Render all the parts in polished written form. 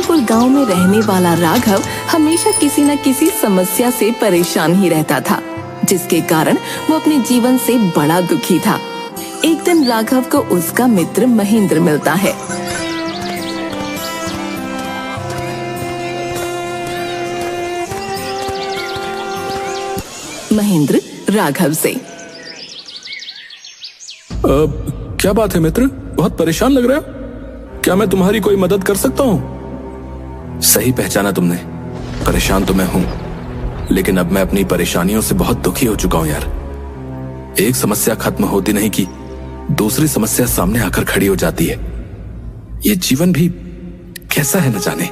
बिल्कुल गांव में रहने वाला राघव हमेशा किसी न किसी समस्या से परेशान ही रहता था, जिसके कारण वो अपने जीवन से बड़ा दुखी था। एक दिन राघव को उसका मित्र महेंद्र मिलता है। महेंद्र राघव से, क्या बात है मित्र, बहुत परेशान लग रहे हो। क्या मैं तुम्हारी कोई मदद कर सकता हूँ? सही पहचाना तुमने, परेशान तो मैं हूं, लेकिन अब मैं अपनी परेशानियों से बहुत दुखी हो चुका हूं यार। एक समस्या खत्म होती नहीं कि दूसरी समस्या सामने आकर खड़ी हो जाती है। ये जीवन भी कैसा है न जाने,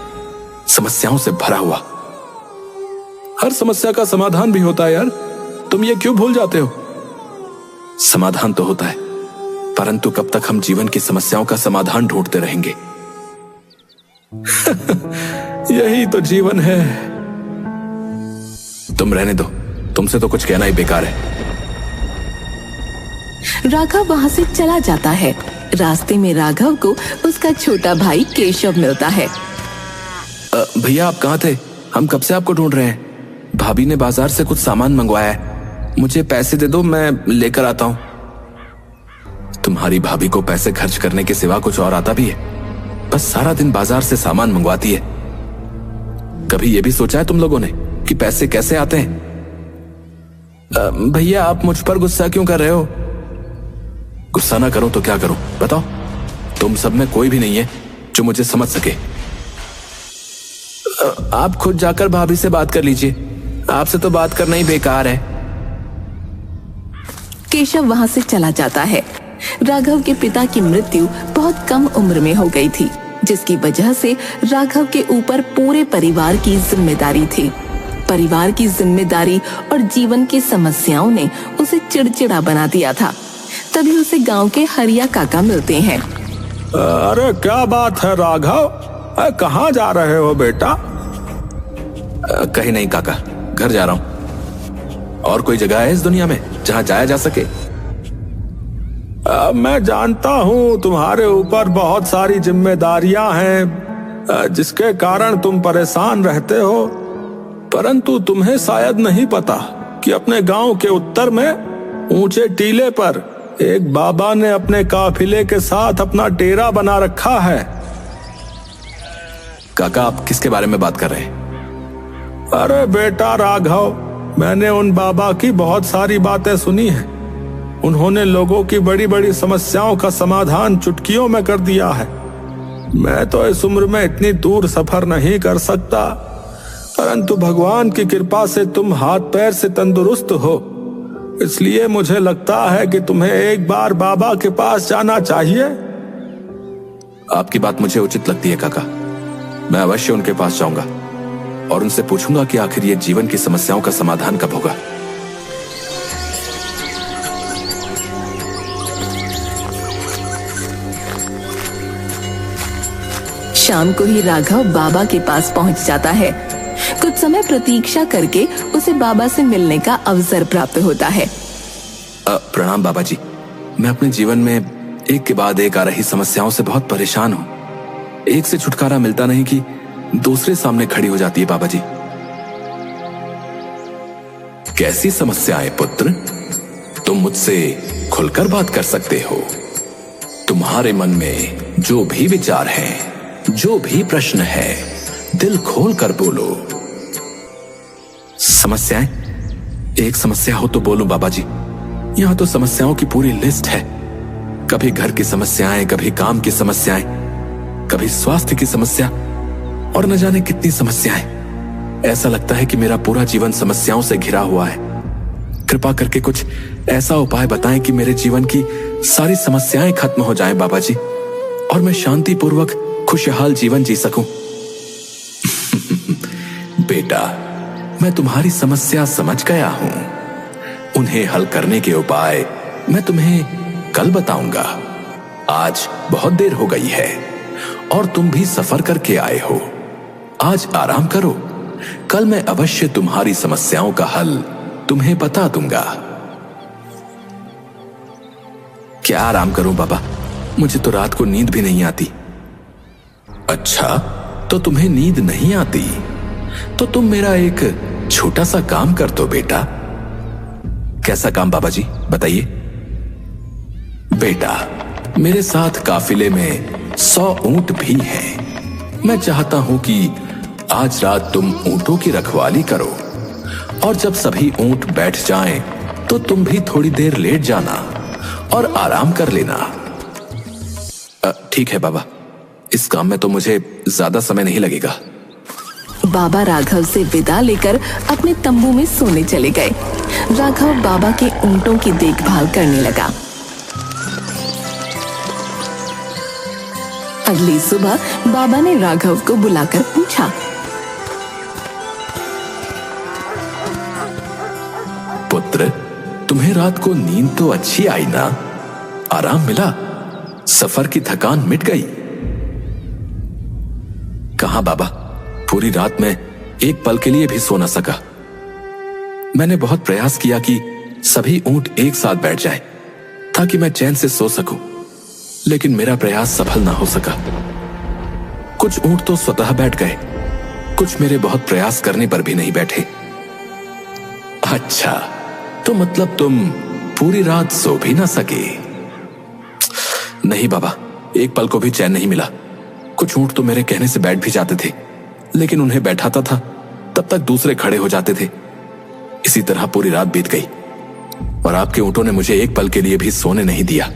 समस्याओं से भरा हुआ। हर समस्या का समाधान भी होता है यार, तुम ये क्यों भूल जाते हो? समाधान तो होता है, परंतु कब तक हम जीवन की समस्याओं का समाधान ढूंढते रहेंगे? यही तो जीवन है। तुम रहने दो, तुमसे तो कुछ कहना ही बेकार है। राघव वहां से चला जाता है। रास्ते में राघव को उसका छोटा भाई केशव मिलता है। भैया आप कहाँ थे? हम कब से आपको ढूंढ रहे हैं। भाभी ने बाजार से कुछ सामान मंगवाया है, मुझे पैसे दे दो, मैं लेकर आता हूँ। तुम्हारी भाभी को पैसे खर्च करने के सिवा कुछ और आता भी है? बस सारा दिन बाजार से सामान मंगवाती है। कभी ये भी सोचा है तुम लोगों ने कि पैसे कैसे आते हैं? भैया आप मुझ पर गुस्सा क्यों कर रहे हो? गुस्सा ना करूं तो क्या करूं बताओ? तुम सब में कोई भी नहीं है जो मुझे समझ सके। आप खुद जाकर भाभी से बात कर लीजिए, आपसे तो बात करना ही बेकार है। केशव वहां से चला जाता है। राघव के पिता की मृत्यु बहुत कम उम्र में हो गई थी, जिसकी वजह से राघव के ऊपर पूरे परिवार की जिम्मेदारी थी। परिवार की जिम्मेदारी और जीवन की समस्याओं ने उसे चिड़चिड़ा बना दिया था। तभी उसे गांव के हरिया काका मिलते हैं। अरे क्या बात है राघव, कहाँ जा रहे हो बेटा? कहीं नहीं काका, घर जा रहा हूं। और कोई जगह है इस दुनिया में जहां जाया जा सके? मैं जानता हूं तुम्हारे ऊपर बहुत सारी जिम्मेदारियां हैं, जिसके कारण तुम परेशान रहते हो, परंतु तुम्हें शायद नहीं पता कि अपने गांव के उत्तर में ऊंचे टीले पर एक बाबा ने अपने काफिले के साथ अपना डेरा बना रखा है। काका आप किसके बारे में बात कर रहे हैं? अरे बेटा राघव, मैंने उन बाबा की बहुत सारी बातें सुनी हैं। उन्होंने लोगों की बड़ी बड़ी समस्याओं का समाधान चुटकियों में कर दिया है। मैं तो इस उम्र में इतनी दूर सफर नहीं कर सकता, परंतु भगवान की कृपा से तुम हाथ पैर से तंदुरुस्त हो, इसलिए मुझे लगता है कि तुम्हें एक बार बाबा के पास जाना चाहिए। आपकी बात मुझे उचित लगती है काका, मैं अवश्य उनके पास जाऊंगा और उनसे पूछूंगा कि आखिर ये जीवन की समस्याओं का समाधान कब होगा। शाम को ही राघव बाबा के पास पहुंच जाता है। कुछ समय प्रतीक्षा करके उसे बाबा से मिलने का अवसर प्राप्त होता है। प्रणाम बाबा जी, मैं अपने जीवन में एक के बाद एक आ रही समस्याओं से बहुत परेशान हूं। एक से छुटकारा मिलता नहीं कि दूसरे सामने खड़ी हो जाती है। बाबा जी कैसी समस्याएं पुत्र? तुम मुझसे खुलकर बात कर सकते हो। तुम्हारे मन में जो भी विचार हैं, जो भी प्रश्न है, दिल खोल कर बोलो। समस्याएं? एक समस्या हो तो बोलो बाबा जी, यहां तो समस्याओं की पूरी लिस्ट है। कभी घर की समस्याएं, कभी काम की समस्याएं, कभी स्वास्थ्य की समस्या, और न जाने कितनी समस्याएं। ऐसा लगता है कि मेरा पूरा जीवन समस्याओं से घिरा हुआ है। कृपा करके कुछ ऐसा उपाय बताएं कि मेरे जीवन की सारी समस्याएं खत्म हो जाएं बाबा जी, और मैं शांतिपूर्वक खुशहाल जीवन जी सकूं। बेटा, मैं तुम्हारी समस्या समझ गया हूं। उन्हें हल करने के उपाय मैं तुम्हें कल बताऊंगा। आज बहुत देर हो गई है और तुम भी सफर करके आए हो। आज आराम करो, कल मैं अवश्य तुम्हारी समस्याओं का हल तुम्हें बता दूंगा। क्या आराम करूं बाबा, मुझे तो रात को नींद भी नहीं आती। अच्छा, तो तुम्हें नींद नहीं आती, तो तुम मेरा एक छोटा सा काम कर दो बेटा। कैसा काम बाबा जी, बताइए। बेटा, मेरे साथ काफिले में 100 ऊंट भी हैं। मैं चाहता हूं कि आज रात तुम ऊंटों की रखवाली करो, और जब सभी ऊंट बैठ जाएं, तो तुम भी थोड़ी देर लेट जाना और आराम कर लेना। ठीक है बाबा, इस काम में तो मुझे ज्यादा समय नहीं लगेगा। बाबा राघव से विदा लेकर अपने तंबू में सोने चले गए। राघव बाबा के ऊंटों की देखभाल करने लगा। अगली सुबह बाबा ने राघव को बुलाकर पूछा, पुत्र, तुम्हें रात को नींद तो अच्छी आई ना? आराम मिला? सफर की थकान मिट गई? कहां बाबा, पूरी रात में एक पल के लिए भी सो न सका। मैंने बहुत प्रयास किया कि सभी ऊंट एक साथ बैठ जाएं, ताकि मैं चैन से सो सकूं, लेकिन मेरा प्रयास सफल ना हो सका। कुछ ऊंट तो स्वतः बैठ गए, कुछ मेरे बहुत प्रयास करने पर भी नहीं बैठे। अच्छा, तो मतलब तुम पूरी रात सो भी ना सके? नहीं बाबा, एक पल को भी चैन नहीं मिला। कुछ ऊंट तो मेरे कहने से बैठ भी जाते थे, लेकिन उन्हें बैठाता था तब तक दूसरे खड़े हो जाते थे। इसी तरह पूरी रात बीत गई, और आपके ऊंटों ने मुझे एक पल के लिए भी सोने नहीं दिया।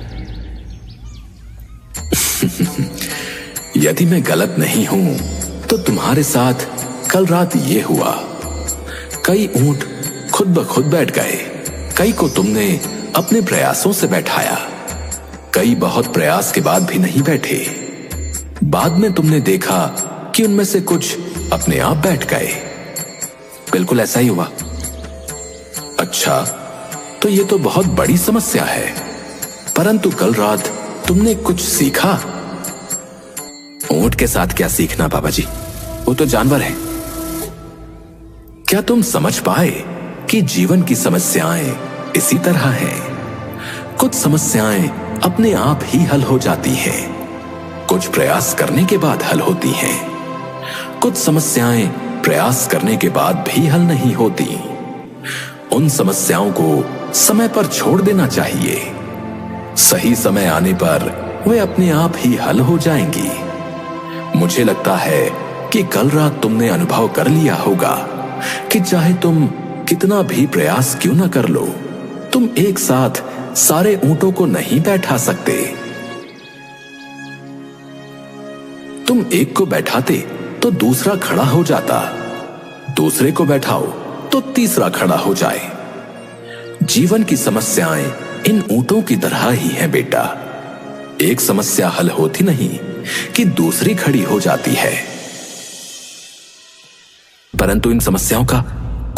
यदि मैं गलत नहीं हूं, तो तुम्हारे साथ कल रात ये हुआ। कई ऊंट खुद ब खुद बैठ गए, कई को तुमने अपने प्रयासों से बैठाया, कई बहुत प्रयास के बाद भी नहीं बैठे। बाद में तुमने देखा कि उनमें से कुछ अपने आप बैठ गए। बिल्कुल ऐसा ही हुआ। अच्छा, तो ये तो बहुत बड़ी समस्या है, परंतु कल रात तुमने कुछ सीखा? ऊंट के साथ क्या सीखना बाबा जी, वो तो जानवर है। क्या तुम समझ पाए कि जीवन की समस्याएं इसी तरह हैं? कुछ समस्याएं अपने आप ही हल हो जाती हैं, कुछ प्रयास करने के बाद हल होती हैं, कुछ समस्याएं प्रयास करने के बाद भी हल नहीं होती। उन समस्याओं को समय पर छोड़ देना चाहिए। सही समय आने पर वे अपने आप ही हल हो जाएंगी। मुझे लगता है कि कल रात तुमने अनुभव कर लिया होगा कि चाहे तुम कितना भी प्रयास क्यों ना कर लो, तुम एक साथ सारे ऊंटों को नहीं बैठा सकते। तुम एक को बैठाते तो दूसरा खड़ा हो जाता, दूसरे को बैठाओ तो तीसरा खड़ा हो जाए। जीवन की समस्याएं इन ऊंटों की तरह ही हैं बेटा। एक समस्या हल होती नहीं कि दूसरी खड़ी हो जाती है। परंतु इन समस्याओं का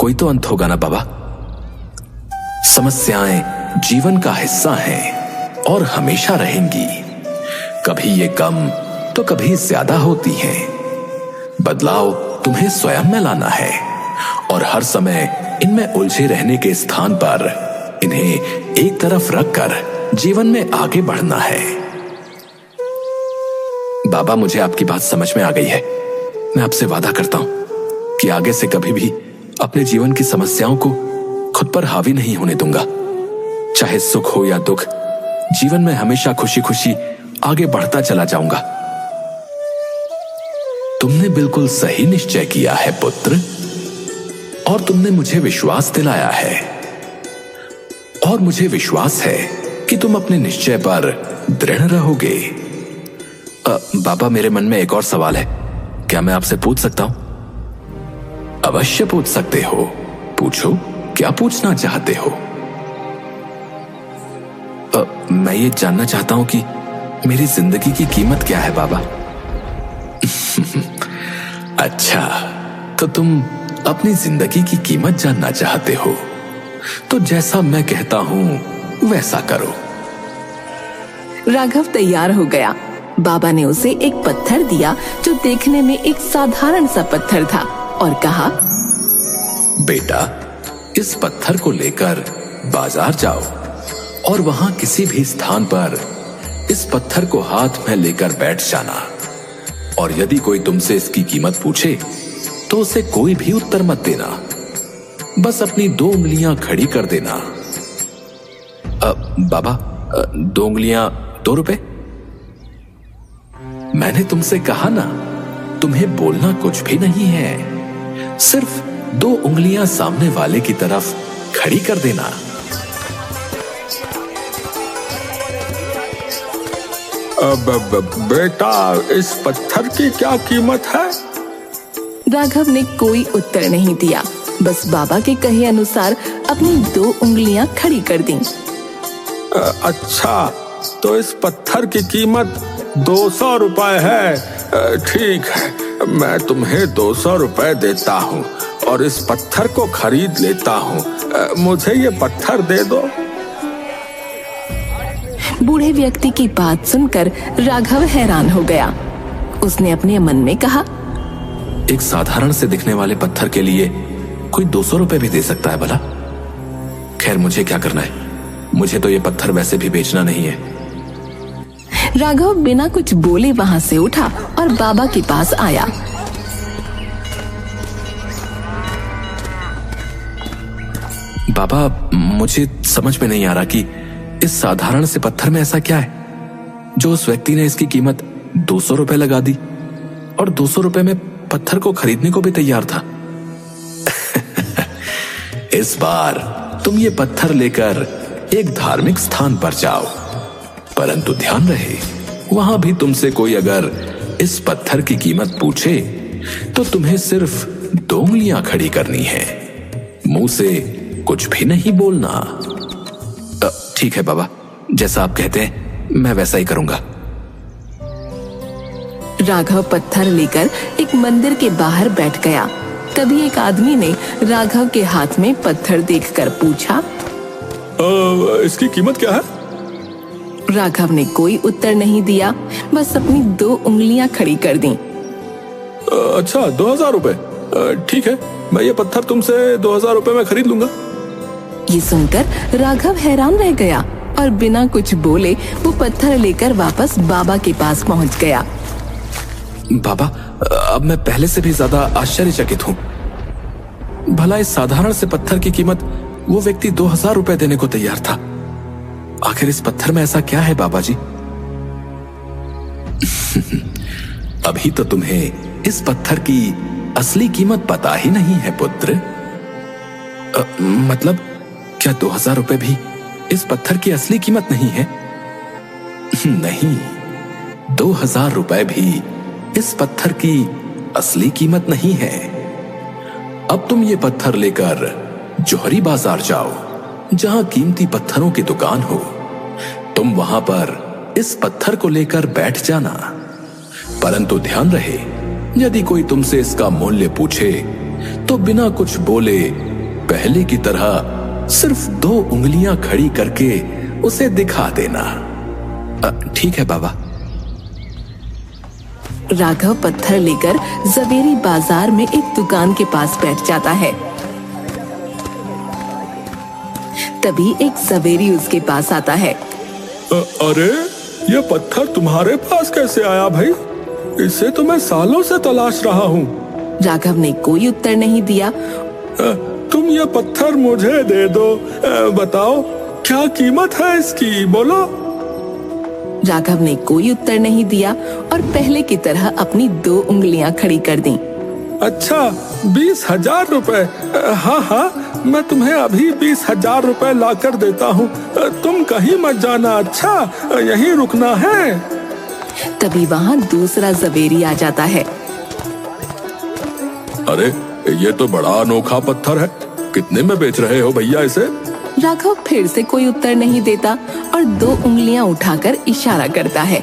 कोई तो अंत होगा ना बाबा। समस्याएं जीवन का हिस्सा हैं और हमेशा रहेंगी। कभी ये कम तो कभी ज्यादा होती हैं। बदलाव तुम्हें स्वयं में लाना है, और हर समय इनमें उलझे रहने के स्थान पर इन्हें एक तरफ रखकर जीवन में आगे बढ़ना है। बाबा, मुझे आपकी बात समझ में आ गई है। मैं आपसे वादा करता हूं कि आगे से कभी भी अपने जीवन की समस्याओं को खुद पर हावी नहीं होने दूंगा। चाहे सुख हो या दुख, जीवन में हमेशा खुशी खुशी आगे बढ़ता चला जाऊंगा। तुमने बिल्कुल सही निश्चय किया है पुत्र, और तुमने मुझे विश्वास दिलाया है, और मुझे विश्वास है कि तुम अपने निश्चय पर दृढ़ रहोगे। बाबा, मेरे मन में एक और सवाल है, क्या मैं आपसे पूछ सकता हूं? अवश्य पूछ सकते हो, पूछो, क्या पूछना चाहते हो? मैं ये जानना चाहता हूं कि मेरी जिंदगी की कीमत क्या है बाबा। अच्छा, तो तुम अपनी जिंदगी की कीमत जानना चाहते हो, तो जैसा मैं कहता हूं वैसा करो। राघव तैयार हो गया। बाबा ने उसे एक पत्थर दिया जो देखने में एक साधारण सा पत्थर था, और कहा, बेटा, इस पत्थर को लेकर बाजार जाओ और वहां किसी भी स्थान पर इस पत्थर को हाथ में लेकर बैठ जाना। और यदि कोई तुमसे इसकी कीमत पूछे तो उसे कोई भी उत्तर मत देना, बस अपनी 2 उंगलियां खड़ी कर देना। बाबा, 2 उंगलियां 2 रुपए? मैंने तुमसे कहा ना, तुम्हें बोलना कुछ भी नहीं है, सिर्फ 2 उंगलियां सामने वाले की तरफ खड़ी कर देना। बेटा, इस पत्थर की क्या कीमत है? राघव ने कोई उत्तर नहीं दिया, बस बाबा के कहे अनुसार अपनी 2 उंगलियां खड़ी कर दी। अच्छा, तो इस पत्थर की कीमत 200 रुपए है। ठीक है, मैं तुम्हें 200 रुपए देता हूँ और इस पत्थर को खरीद लेता हूँ। मुझे ये पत्थर दे दो। बूढ़े व्यक्ति की बात सुनकर राघव हैरान हो गया। उसने अपने मन में कहा, एक साधारण से दिखने वाले पत्थर के लिए कोई 200 रुपए भी दे सकता है भला? खैर, मुझे क्या करना है, मुझे तो ये पत्थर वैसे भी बेचना नहीं है। राघव बिना कुछ बोले वहां से उठा और बाबा के पास आया। बाबा, मुझे समझ में नहीं आ रहा कि इस साधारण से पत्थर में ऐसा क्या है जो उस व्यक्ति ने इसकी कीमत 200 रुपए लगा दी और 200 रुपए में पत्थर को खरीदने को भी तैयार था। इस बार तुम ये पत्थर लेकर एक धार्मिक स्थान पर जाओ, परंतु ध्यान रहे, वहां भी तुमसे कोई अगर इस पत्थर की कीमत पूछे तो तुम्हें सिर्फ 2 उंगलियां खड़ी करनी है, मुंह से कुछ भी नहीं बोलना। ठीक है बाबा, जैसा आप कहते हैं मैं वैसा ही करूंगा। राघव पत्थर लेकर एक मंदिर के बाहर बैठ गया। तभी एक आदमी ने राघव के हाथ में पत्थर देखकर पूछा, इसकी कीमत क्या है? राघव ने कोई उत्तर नहीं दिया, बस अपनी 2 उंगलियां खड़ी कर दी। अच्छा, 2000 रुपए? ठीक है, मैं ये पत्थर तुमसे 2000 रुपए में खरीद लूंगा। ये सुनकर राघव हैरान रह गया और बिना कुछ बोले वो पत्थर लेकर वापस बाबा के पास पहुंच गया। बाबा, अब मैं पहले से भी ज्यादा आश्चर्यचकित हूँ। भला इस साधारण से पत्थर की कीमत वो व्यक्ति 2000 रुपए देने को तैयार था। आखिर इस पत्थर में ऐसा क्या है बाबा जी? अभी तो तुम्हें इस पत्थर की असली कीमत पता ही नहीं है पुत्र। मतलब क्या 2000 रुपए भी इस पत्थर की असली कीमत नहीं है? नहीं, 2000 रुपए भी इस पत्थर की असली कीमत नहीं है। अब तुम ये पत्थर लेकर जौहरी बाजार जाओ, जहां कीमती पत्थरों की दुकान हो। तुम वहां पर इस पत्थर को लेकर बैठ जाना, परंतु ध्यान रहे, यदि कोई तुमसे इसका मूल्य पूछे तो बिना कुछ बोले पहले की तरह सिर्फ 2 उंगलियां खड़ी करके उसे दिखा देना। ठीक है बाबा। राघव पत्थर लेकर जवेरी बाजार में एक दुकान के पास बैठ जाता है। तभी एक जवेरी उसके पास आता है। अरे, ये पत्थर तुम्हारे पास कैसे आया भाई? इसे तो मैं सालों से तलाश रहा हूँ। राघव ने कोई उत्तर नहीं दिया। तुम ये पत्थर मुझे दे दो। बताओ क्या कीमत है इसकी, बोलो। राघव ने कोई उत्तर नहीं दिया और पहले की तरह अपनी 2 उंगलियां खड़ी कर दी। अच्छा, 20,000 रुपए? हाँ हाँ, मैं तुम्हें अभी 20,000 रुपए ला कर देता हूँ। तुम कहीं मत जाना, अच्छा यहीं रुकना है। तभी वहाँ दूसरा जवेरी आ जाता है। अरे, ये तो बड़ा अनोखा पत्थर है, कितने में बेच रहे हो भैया इसे? राघव फिर से कोई उत्तर नहीं देता और 2 उंगलियां उठाकर इशारा करता है।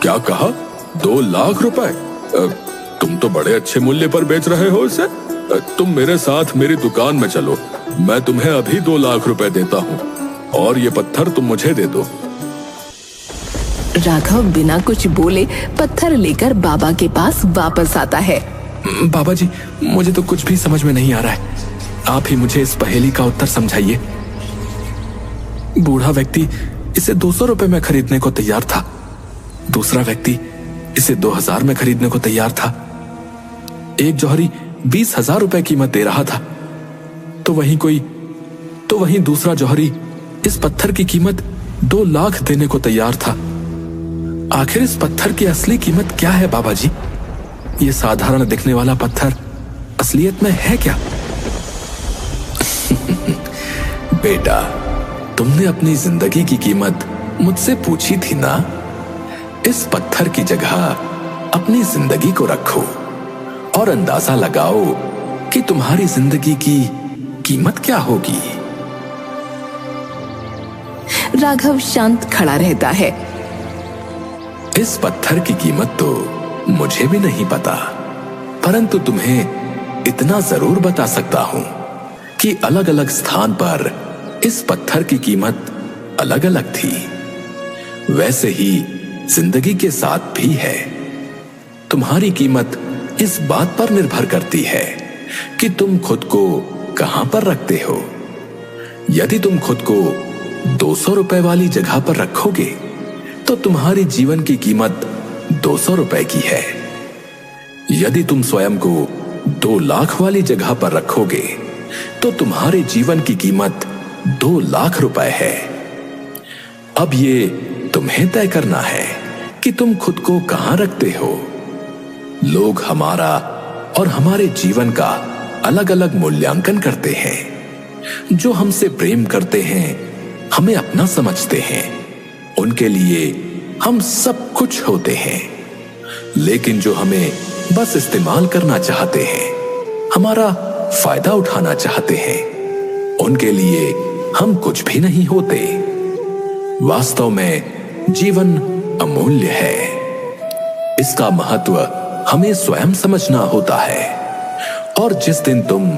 क्या कहा? 2 लाख रुपए? तुम तो बड़े अच्छे मूल्य पर बेच रहे हो इसे। तुम मेरे साथ मेरी दुकान में चलो, मैं तुम्हें अभी 2 लाख रुपए देता हूँ और ये पत्थर तुम मुझे दे दो। राघव बिना कुछ बोले पत्थर लेकर बाबा के पास वापस आता है। बाबा जी, मुझे तो कुछ भी समझ में नहीं आ रहा है, आप ही मुझे इस पहेली का उत्तर समझाइए। बूढ़ा व्यक्ति इसे 200 रुपए में खरीदने को तैयार था, दूसरा व्यक्ति इसे 2000 में खरीदने को तैयार था। एक जौहरी 20,000 रुपए कीमत दे रहा था, तो वहीं दूसरा जौहरी इस पत्थर की कीमत 2 लाख देने को तैयार था। आखिर इस पत्थर की असली कीमत क्या है बाबा जी? ये साधारण दिखने वाला पत्थर असलियत में है क्या? बेटा, तुमने अपनी जिंदगी की कीमत मुझसे पूछी थी ना। इस पत्थर की जगह अपनी जिंदगी को रखो और अंदाजा लगाओ कि तुम्हारी जिंदगी की कीमत क्या होगी। राघव शांत खड़ा रहता है। इस पत्थर की कीमत तो मुझे भी नहीं पता, परंतु तुम्हें इतना जरूर बता सकता हूं कि अलग अलग स्थान पर इस पत्थर की कीमत अलग अलग थी। वैसे ही जिंदगी के साथ भी है। तुम्हारी कीमत इस बात पर निर्भर करती है कि तुम खुद को कहां पर रखते हो। यदि तुम खुद को 200 रुपए वाली जगह पर रखोगे तो तुम्हारी जीवन की कीमत 200 रुपए की है। यदि तुम स्वयं को 2 लाख वाली जगह पर रखोगे तो तुम्हारे जीवन की कीमत 2 लाख रुपए है। अब ये तुम्हें तय करना है कि तुम खुद को कहां रखते हो। लोग हमारा और हमारे जीवन का अलग अलग मूल्यांकन करते हैं। जो हमसे प्रेम करते हैं, हमें अपना समझते हैं, उनके लिए हम सब कुछ होते हैं। लेकिन जो हमें बस इस्तेमाल करना चाहते हैं, हमारा फायदा उठाना चाहते हैं, उनके लिए हम कुछ भी नहीं होते। वास्तव में जीवन अमूल्य है। इसका महत्व हमें स्वयं समझना होता है। और जिस दिन तुम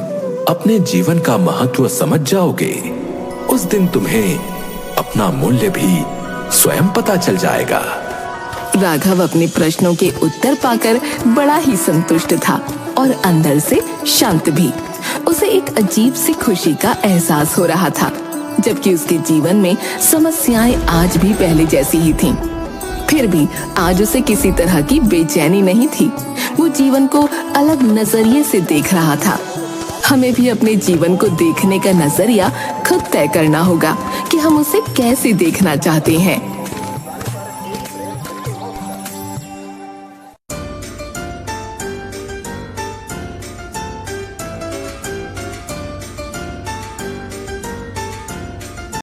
अपने जीवन का महत्व समझ जाओगे, उस दिन तुम्हें अपना मूल्य भी स्वयं पता चल जाएगा। राघव अपने प्रश्नों के उत्तर पाकर बड़ा ही संतुष्ट था और अंदर से शांत भी। उसे एक अजीब सी खुशी का एहसास हो रहा था, जबकि उसके जीवन में समस्याएं आज भी पहले जैसी ही थीं। फिर भी आज उसे किसी तरह की बेचैनी नहीं थी। वो जीवन को अलग नजरिए से देख रहा था। हमें भी अपने जीवन को देखने का नजरिया खुद तय करना होगा कि हम उसे कैसे देखना चाहते हैं।